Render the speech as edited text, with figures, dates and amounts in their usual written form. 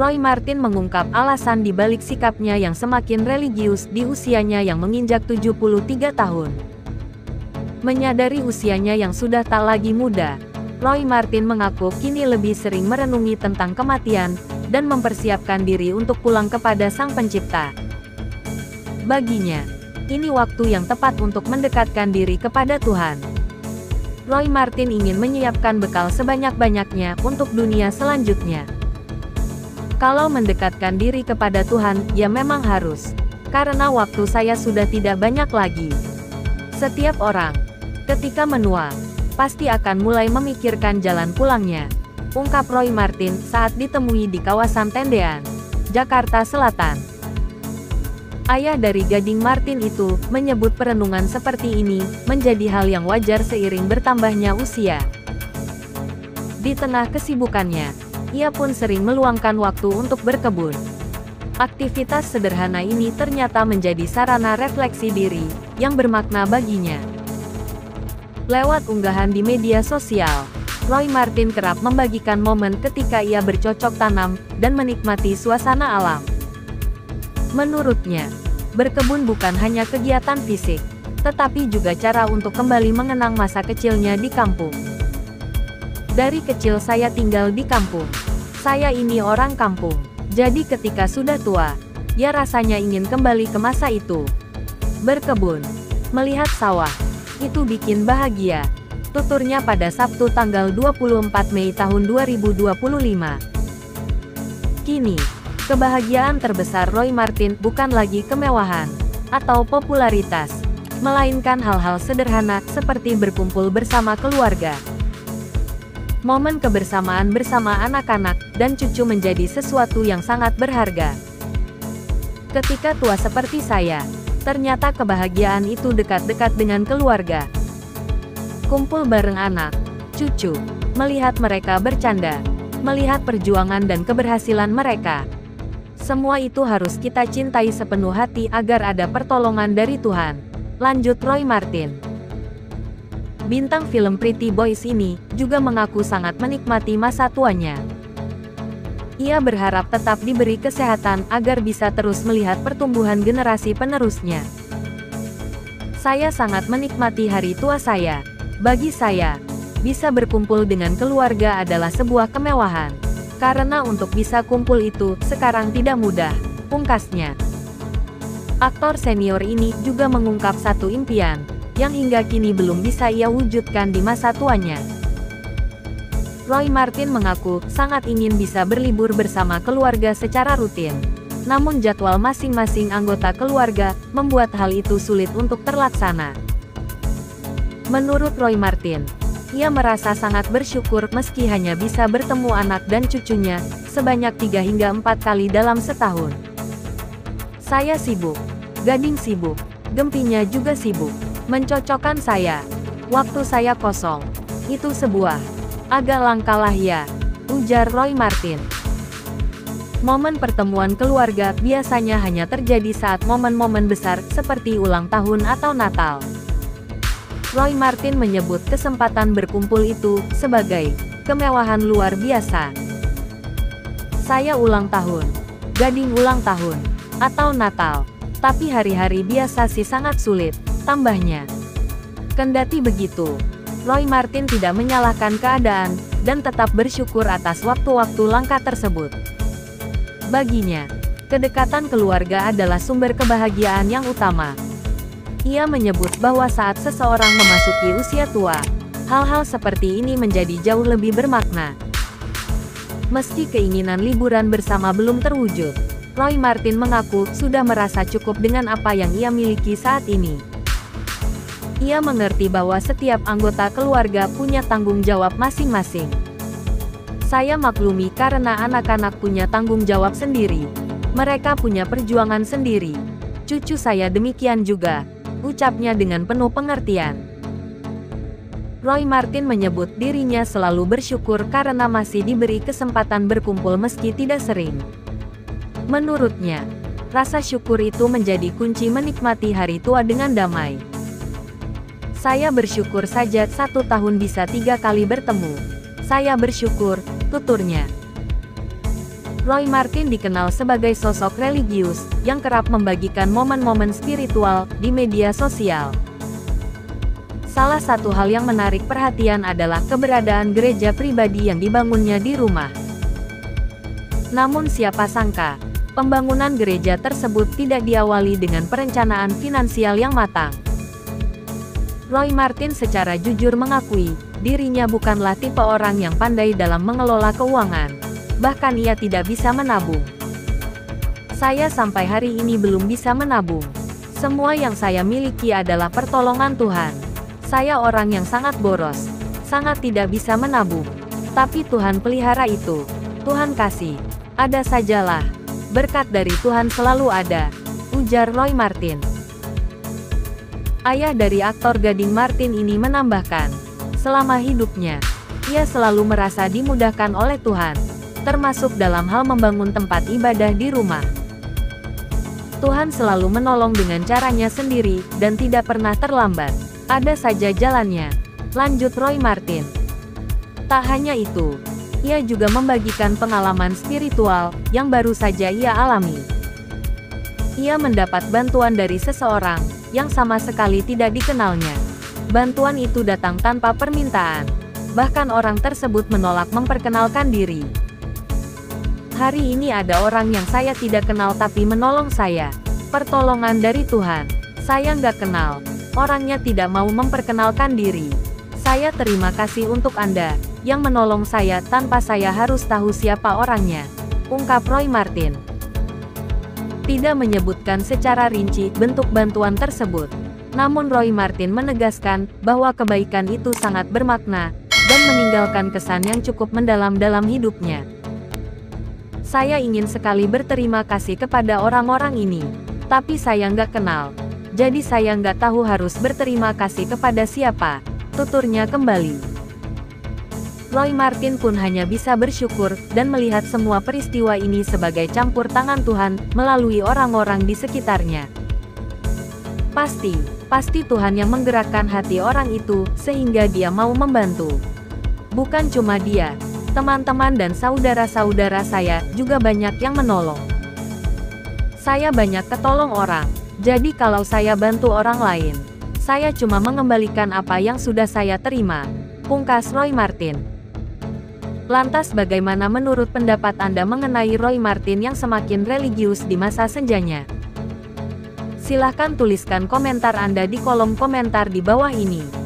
Roy Martin mengungkap alasan di balik sikapnya yang semakin religius di usianya yang menginjak 73 tahun. Menyadari usianya yang sudah tak lagi muda, Roy Martin mengaku kini lebih sering merenungi tentang kematian, dan mempersiapkan diri untuk pulang kepada Sang Pencipta. Baginya, ini waktu yang tepat untuk mendekatkan diri kepada Tuhan. Roy Martin ingin menyiapkan bekal sebanyak-banyaknya untuk dunia selanjutnya. Kalau mendekatkan diri kepada Tuhan, ya memang harus. Karena waktu saya sudah tidak banyak lagi. Setiap orang, ketika menua, pasti akan mulai memikirkan jalan pulangnya, ungkap Roy Martin saat ditemui di kawasan Tendean, Jakarta Selatan. Ayah dari Gading Martin itu menyebut perenungan seperti ini menjadi hal yang wajar seiring bertambahnya usia. Di tengah kesibukannya, ia pun sering meluangkan waktu untuk berkebun. Aktivitas sederhana ini ternyata menjadi sarana refleksi diri yang bermakna baginya. Lewat unggahan di media sosial, Roy Martin kerap membagikan momen ketika ia bercocok tanam dan menikmati suasana alam. Menurutnya, berkebun bukan hanya kegiatan fisik, tetapi juga cara untuk kembali mengenang masa kecilnya di kampung. Dari kecil saya tinggal di kampung. Saya ini orang kampung. Jadi ketika sudah tua, ya rasanya ingin kembali ke masa itu. Berkebun, melihat sawah, itu bikin bahagia, tuturnya pada Sabtu tanggal 24 Mei tahun 2025. Kini, kebahagiaan terbesar Roy Martin bukan lagi kemewahan atau popularitas, melainkan hal-hal sederhana seperti berkumpul bersama keluarga. Momen kebersamaan bersama anak-anak dan cucu menjadi sesuatu yang sangat berharga. Ketika tua seperti saya, ternyata kebahagiaan itu dekat-dekat dengan keluarga. Kumpul bareng anak, cucu, melihat mereka bercanda, melihat perjuangan dan keberhasilan mereka. Semua itu harus kita cintai sepenuh hati agar ada pertolongan dari Tuhan, lanjut Roy Martin. Bintang film Pretty Boys ini juga mengaku sangat menikmati masa tuanya. Ia berharap tetap diberi kesehatan agar bisa terus melihat pertumbuhan generasi penerusnya. Saya sangat menikmati hari tua saya. Bagi saya, bisa berkumpul dengan keluarga adalah sebuah kemewahan. Karena untuk bisa kumpul itu sekarang tidak mudah, pungkasnya. Aktor senior ini juga mengungkap satu impian, yang hingga kini belum bisa ia wujudkan di masa tuanya. Roy Martin mengaku sangat ingin bisa berlibur bersama keluarga secara rutin. Namun jadwal masing-masing anggota keluarga membuat hal itu sulit untuk terlaksana. Menurut Roy Martin, ia merasa sangat bersyukur meski hanya bisa bertemu anak dan cucunya sebanyak 3 hingga 4 kali dalam setahun. Saya sibuk, Gading sibuk, Gempinya juga sibuk. Mencocokkan saya. Waktu saya kosong. Itu sebuah agak langka lah ya, ujar Roy Martin. Momen pertemuan keluarga biasanya hanya terjadi saat momen-momen besar seperti ulang tahun atau Natal. Roy Martin menyebut kesempatan berkumpul itu sebagai kemewahan luar biasa. Saya ulang tahun, Gading ulang tahun, atau Natal. Tapi hari-hari biasa sih sangat sulit, tambahnya. Kendati begitu, Roy Martin tidak menyalahkan keadaan, dan tetap bersyukur atas waktu-waktu langka tersebut. Baginya, kedekatan keluarga adalah sumber kebahagiaan yang utama. Ia menyebut bahwa saat seseorang memasuki usia tua, hal-hal seperti ini menjadi jauh lebih bermakna. Meski keinginan liburan bersama belum terwujud, Roy Martin mengaku sudah merasa cukup dengan apa yang ia miliki saat ini. Ia mengerti bahwa setiap anggota keluarga punya tanggung jawab masing-masing. Saya maklumi karena anak-anak punya tanggung jawab sendiri. Mereka punya perjuangan sendiri. Cucu saya demikian juga, ucapnya dengan penuh pengertian. Roy Martin menyebut dirinya selalu bersyukur karena masih diberi kesempatan berkumpul meski tidak sering. Menurutnya, rasa syukur itu menjadi kunci menikmati hari tua dengan damai. Saya bersyukur saja 1 tahun bisa 3 kali bertemu. Saya bersyukur, tuturnya. Roy Martin dikenal sebagai sosok religius yang kerap membagikan momen-momen spiritual di media sosial. Salah satu hal yang menarik perhatian adalah keberadaan gereja pribadi yang dibangunnya di rumah. Namun siapa sangka, pembangunan gereja tersebut tidak diawali dengan perencanaan finansial yang matang. Roy Martin secara jujur mengakui, dirinya bukanlah tipe orang yang pandai dalam mengelola keuangan. Bahkan ia tidak bisa menabung. Saya sampai hari ini belum bisa menabung. Semua yang saya miliki adalah pertolongan Tuhan. Saya orang yang sangat boros, sangat tidak bisa menabung. Tapi Tuhan pelihara itu. Tuhan kasih. Ada sajalah. Berkat dari Tuhan selalu ada, ujar Roy Martin. Ayah dari aktor Gading Martin ini menambahkan, selama hidupnya, ia selalu merasa dimudahkan oleh Tuhan, termasuk dalam hal membangun tempat ibadah di rumah. Tuhan selalu menolong dengan caranya sendiri, dan tidak pernah terlambat. Ada saja jalannya, lanjut Roy Martin. Tak hanya itu, ia juga membagikan pengalaman spiritual, yang baru saja ia alami. Ia mendapat bantuan dari seseorang, yang sama sekali tidak dikenalnya. Bantuan itu datang tanpa permintaan. Bahkan orang tersebut menolak memperkenalkan diri. Hari ini ada orang yang saya tidak kenal tapi menolong saya. Pertolongan dari Tuhan. Saya nggak kenal. Orangnya tidak mau memperkenalkan diri. Saya terima kasih untuk Anda, yang menolong saya tanpa saya harus tahu siapa orangnya, ungkap Roy Martin. Tidak menyebutkan secara rinci bentuk bantuan tersebut. Namun Roy Martin menegaskan bahwa kebaikan itu sangat bermakna, dan meninggalkan kesan yang cukup mendalam dalam hidupnya. Saya ingin sekali berterima kasih kepada orang-orang ini, tapi saya nggak kenal. Jadi saya nggak tahu harus berterima kasih kepada siapa, tuturnya kembali. Roy Martin pun hanya bisa bersyukur, dan melihat semua peristiwa ini sebagai campur tangan Tuhan, melalui orang-orang di sekitarnya. Pasti Tuhan yang menggerakkan hati orang itu, sehingga dia mau membantu. Bukan cuma dia, teman-teman dan saudara-saudara saya juga banyak yang menolong. Saya banyak ketolong orang, jadi kalau saya bantu orang lain, saya cuma mengembalikan apa yang sudah saya terima, pungkas Roy Martin. Lantas bagaimana menurut pendapat Anda mengenai Roy Martin yang semakin religius di masa senjanya? Silahkan tuliskan komentar Anda di kolom komentar di bawah ini.